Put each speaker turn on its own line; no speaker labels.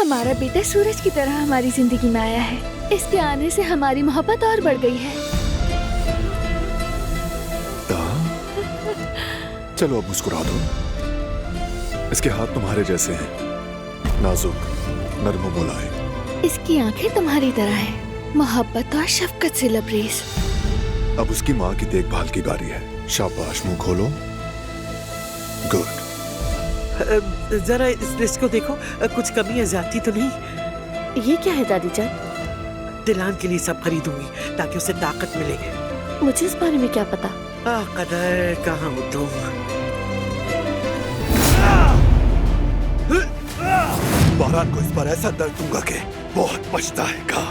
हमारा बेटा सूरज की तरह हमारी जिंदगी में आया है। इसके आने से हमारी मोहब्बत और बढ़ गई है।
चलो अब मुस्कुरा दो। इसके हाथ तुम्हारे जैसे हैं, नाजुक, नरम मुलायम।
इसकी आंखें तुम्हारी तरह हैं, मोहब्बत और शफकत से लबरेज।
अब उसकी माँ की देखभाल की बारी है। शाबाश, मुंह खोलो। गुड।
जरा इस लिस्ट को देखो, कुछ कमियां ज्यादा तो नहीं?
ये क्या है दादी जान?
दिलान के लिए सब खरीदूंगी ताकि उसे ताकत मिले।
मुझे इस बारे में क्या पता?
कदर, कहाँ हो तुम?
बहरान को इस बार ऐसा दर्द दूंगा कि बहुत पछताएगा।